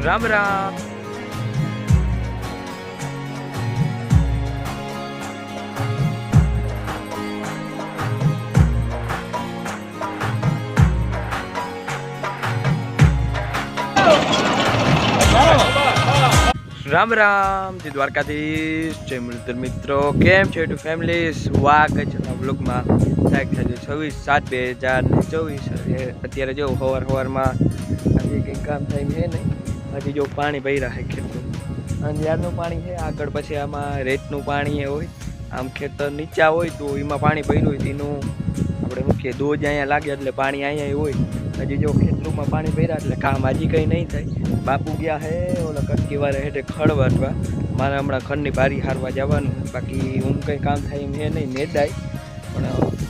રામ રામ. રામ રામ જી દ્વારકાધીશ. જય મુરલીધર મિત્રો, કેમ છે ટુ ફેમિલી? સ્વાગત છે બ્લોગમાં. તારીખ થશે 26/7/2024. અત્યારે જો સવારમાં હજી કંઈ કામ થાય છે નહીં. હજી જો પાણી ભર્યા છે ખેતર, અંધિયારનું પાણી છે આગળ, પછી આમાં રેતનું પાણી હોય. આમ ખેતર નીચા હોય તો એમાં પાણી ભર્યું હોય એનું આપણે મૂકીએ દોજ અહીંયા લાગે એટલે પાણી અહીંયા હોય. હજી જો ખેતરમાં પાણી ભર્યા એટલે કામ હજી કંઈ નહીં થાય. બાપુ ગયા હે ઓલા કટકી વાળા હેઠે ખડ વાટવા. મારે હમણાં ખડની બારી હારવા જવાનું. બાકી હું કંઈ કામ થાય એમ હે નહીં, નેદાય પણ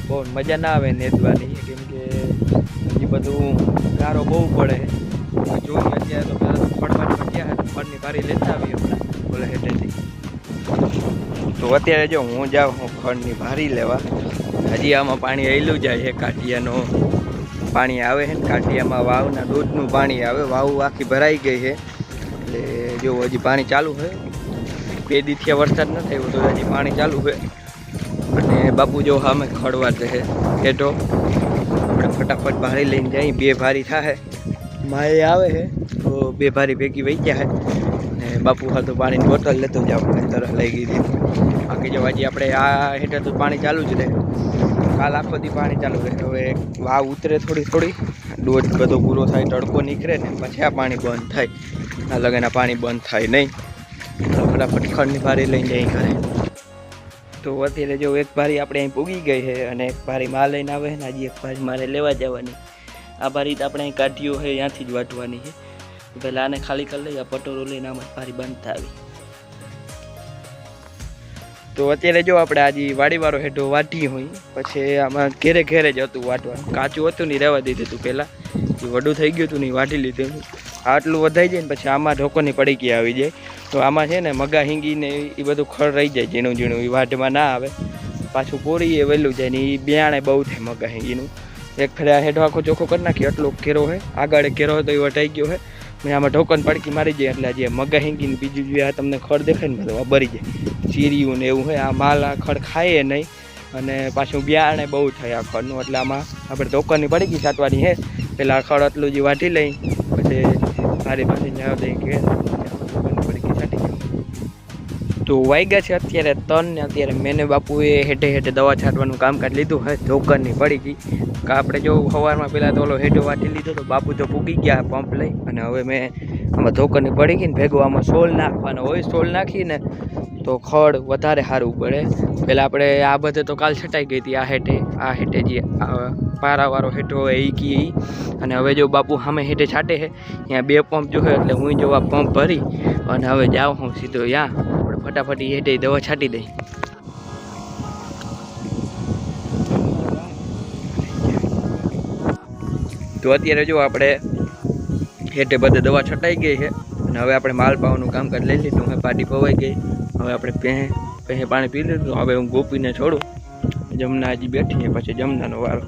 બહુ મજા ના આવે નેદવાની, કેમ કે હજી બધું ગારો બહુ પડે. જોઈએ અત્યારે તો પહેલાં તો ખડ વાટવા ગયા હે, ખડની બારી લેતા આવી હમણાં ઓલા હેઠેથી. તો અત્યારે જો હું જાઉં હું ખડની બારી લેવા. હજી આમાં પાણી આવેલું જાય છે, કાટિયાનો પાણી આવે છે ને, કાટિયામાં વાવના દૂધનું પાણી આવે. વાવ આખી ભરાઈ ગઈ છે એટલે જો હજી પાણી ચાલુ છે. 2 દિવસથી વરસાદ ન થયો તો હજી પાણી ચાલુ છે. અને બાપુ જો સામે ખડવા છે હેઠો. આપણે ફટાફટ ભારી લઈને જઈએ. 2 ભારી થાય માએ આવે છે તો 2 ભારી ભેગી વહી ગયા છે. ને બાપુ હાથું પાણીની બોટલ લેતો જાવ, તરફ લઈ ગઈ હતી. બાકી જો હજી આપણે આ હેઠે તો પાણી ચાલુ જ રહે. કાલ આખો દી પાણી ચાલુ રહે. હવે વાવ ઉતરે થોડી દોઢ બધો પૂરો થાય, તડકો નીકળે ને પછી આ પાણી બંધ થાય. આ લગેના પાણી બંધ થાય નહીં. ફટાફટ ખડની ભારી લઈને જઈ ઘરે. તો અત્યારે જો એક ભારી આપણે અહીં પૂગી ગઈ છે અને એક ભારી માં લઈને આવે ને. હજી એક ભારી મારે લેવા જવાની. આ ભારી તો આપણે અહીં કાઢ્યો છે, ત્યાંથી જ વાટવાની છે. પહેલાં આને ખાલી કરી લઈએ, પટોરો લઈને આમાં ભારી બંધ આવી. તો અત્યારે જો આપણે આજે વાડીવાળો હેઠો વાટી હોય, પછી આમાં ઘેરે ઘેરે જ હતું વાટવાનું. કાચું હતું નહીં, રહેવા દીધું હતું પહેલાં. એ વડું થઈ ગયું હતું નહીં, વાટી લીધું. આટલું વધાઈ જાય ને પછી આમાં ઢોકોની પડીકી આવી જાય. તો આમાં છે ને મગા હિંગીને એ બધું ખડ રહી જાય, ઝીણું ઝીણું. એ વાટમાં ના આવે. પાછું પોરી એ વહેલું જાય ને એ બિયાણે બહુ થાય મગા હિંગીનું. એક ફેરા હેઠો આખો ચોખ્ખો કરી નાખી. આટલો ઘેરો હોય, આગળ ઘેરો હોય તો એ વટાઈ ગયો હોય. મેં આમાં ઢોકન પડકી મારી જાય એટલે જે મગા હિંગીને બીજું જે આ તમને ખડ દેખાય ને બધું બરી જાય. ચીરિયું ને એવું હોય. આ માલ આ ખડ ખાય નહીં અને પાછું બિયાણે બહુ થાય આ ખડનું. એટલે આમાં આપણે ઢોકનની પડીકી છાંટવાની છે. પહેલાં આ ખડ આટલું જે વાટી લઈ પછી મારી પાસે જવા દઈ કે પડીકી છાંટી જાય. તો વાગ્યા છે અત્યારે 3 ને અત્યારે મેને બાપુએ હેઠે દવા છાંટવાનું કામકાજ લીધું હોય. ઢોકનની પડીકી આપણે જો સવારમાં પહેલાં તો ઓલો હેઠો વાટી લીધો તો બાપુ તો પૂગી ગયા પંપ લઈ. અને હવે મેં આમાં ઢોકનની પડીકી ને ભેગું આમાં સોલ નાખવાનો હોય. સોલ નાખીને તો ખડ વધારે સારું પડે. પહેલાં આપણે આ બધે તો કાલ છટાઈ ગઈ હતી. આ હેઠે જે પારાવાળો હેઠો હોય એ કી. અને હવે જો બાપુ સામે હેઠે છાંટે છે, ત્યાં 2 પંપ જોવે એટલે હું જો આ પંપ ભરી અને હવે જાઉં હું સીધો ત્યાં. આપણે ફટાફટ હેઠે દવા છાંટી દઈ. તો અત્યારે જો આપણે હેઠે બધે દવા છટાઈ ગઈ છે અને હવે આપણે માલ પાવાનું કામકાજ લઈ લીધું. હવે પાટી પવાઈ ગઈ. હવે આપણે પહે પાણી પી લીધું. હવે હું ગોપીને છોડું. જમના હજી બેઠી પછી જમનાનો વારો.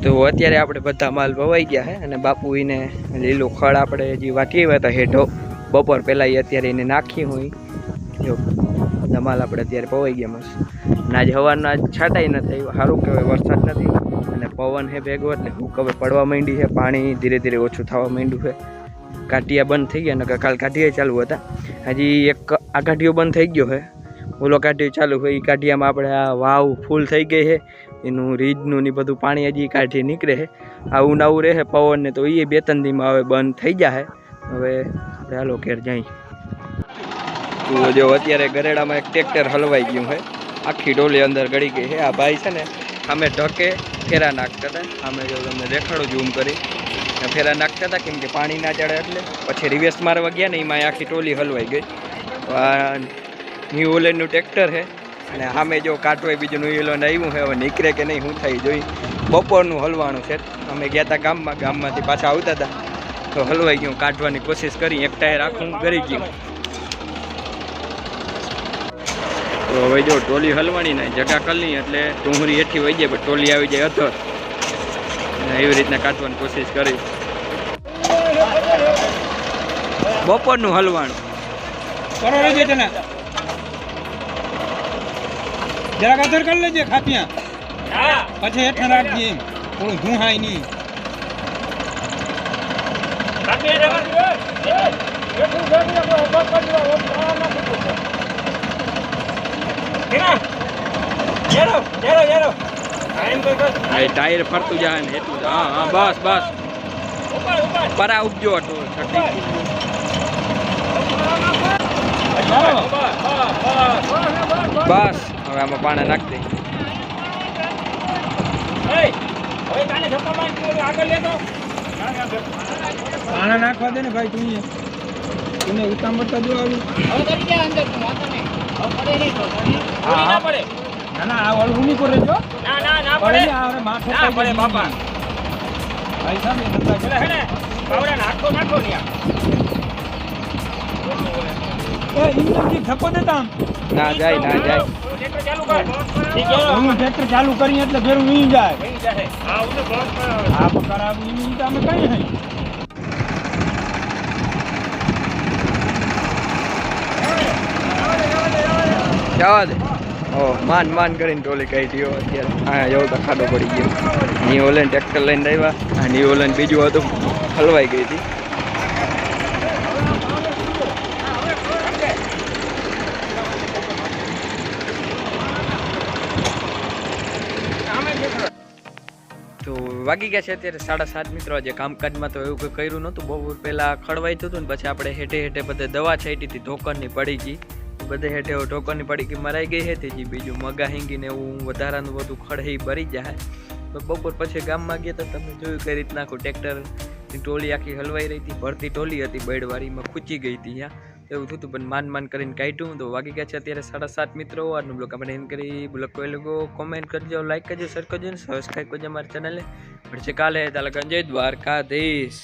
તો અત્યારે આપણે બધા માલ પવાઈ ગયા છે અને બાપુ એને લીલું ખડ આપણે હજી વાટી આવ્યા હતા હેઠો બપોર પહેલાં. એ અત્યારે એને નાખી હોય. જો બધા માલ આપણે અત્યારે પવાઈ ગયા મસ્ત. અને આજે સવારના છાંટાઈ નથી. સારું કહેવાય વરસાદ નથી અને પવન છે ભેગો એટલે હુક હવે પડવા માંડી છે. પાણી ધીરે ધીરે ઓછું થવા માંડ્યું છે. કાંઠિયા બંધ થઈ ગયા ને કાલ કાંઠિયા ચાલુ હતા. હજી એક આ કાંઠિયો બંધ થઈ ગયો છે, ઓલો કાંઠિયો ચાલુ હોય. એ કાંઠિયામાં આપણે આ વાવ ફૂલ થઈ ગઈ છે. એનું રીજનું ને બધું પાણી હજી કાંઠી નીકળે છે. આવું નવું રહે પવન ને તો એ 2-3 દીમાં હવે બંધ થઈ જાય. હવે ચાલો ઘેર જાય. તો જો અત્યારે ગરેડામાં એક ટ્રેક્ટર હલવાઈ ગયું છે. આખી ડોલી અંદર ગળી ગઈ છે. આ ભાઈ છે ને અમે ઢકે ફેરા નાખતા હતા. અમે જો તમને દેખાડો ઝૂમ કરી ફેરા નાખતા હતા, કેમ કે પાણી ના ચડે એટલે. પછી રિવેસ મારવા ગયા ને એમાં આખી ટોલી હલવાઈ ગઈ. આ ન્યૂ હોલેન્ડનું ટ્રેક્ટર છે અને સામે જો કાંટોય બીજું ન્યૂ હોલેન્ડ આવ્યું છે. હવે નીકળે કે નહીં શું થઈ જોઈ. બપોરનું હલવાનું છે. અમે ગયા હતા ગામમાંથી પાછા આવતા હતા તો હલવાઈ ગયું. કાઢવાની કોશિશ કરી, એક ટાયર આખું કરી ગયું. તો હવે જો ટોલી હલવાની ને જગા કરલી એટલે ટુંહરી હેઠી વહી જાય પણ ટોલી આવી જાય અધર. એવી રીતના કાઢવાની કોશિશ કરી. બપોરનું હલવાણું કરો લેજે તને જરાક અધર કરી લેજે ખાપિયા પછી હેઠળ રાખજે એમ થોડું ધૂહાય નહીં ટાયર ફરતું જાય ને એટલું હા હા બસ બસ પરા ઉપજો હતો બસ હવે આમાં પાણી નાખ દે પાણા નાખવા દે ને ભાઈ તું તને ઉતામળતા જો આવી ના ના આ વાળું ઊની કરે જો ના પડે આ માથે ના પડે બાપા ભાઈ સામે ધંધા કરે હે ને પાવડા નાખો નાખો ને એ ઇન્જિન થકો દેતા ના જાય ટ્રેક્ટર ચાલુ કર ઠીક છે હું ટ્રેક્ટર ચાલુ કરી એટલે ફેરું વી જાય હા ઉને બોસ આ પકડાવું ઈ તમે કઈ હે જવા દે ઓ માન કરીને ટોલી કાઢી ગયો અત્યારે હા જવું તો ખાડો પડી ગયો ની ઓલેન ટ્રેક્ટર લઈને આવ્યા આ ની ઓલેન બીજું હતું હલવાઈ ગઈ હતી તો વાગી ગયા છે અત્યારે 7:30 મિત્રો. જે કામકાજમાં તો એવું કંઈ કર્યું નહોતું. બપોર પહેલાં ખડવાઈ હતું ને પછી આપણે હેઠે બધે દવા છાંટી હતી ઢોકરની પડી ગઈ બધે હેઠે ઢોકરની પડી ગઈ મરાઈ ગઈ હતી બીજું મગા હિંગીને એવું વધારાનું બધું ખડે ભરી જાય. તો બપોર પછી ગામમાં ગયા તો તમે જોયું કઈ રીતના આખું ટ્રેક્ટરની ટોલી આખી હલવાઈ રહી હતી ભરતી ટોલી હતી બેડવાળીમાં ખૂચી ગઈ હતી ત્યાં એવું થયું પણ માન કરીને કાઢ્યું. તો વાગી ગયા છે અત્યારે 7:30 મિત્રો. આજનું બ્લોગ આપણે એમ કરી બ્લોગ કોઈ લોકો કોમેન્ટ કરજો લાઈક કરજો શેર કરજો ને સબસ્ક્રાઈબ કરજો અમારી ચેનલને. મળશે કાલે તાલા ગંજે દ્વારકાધીશ.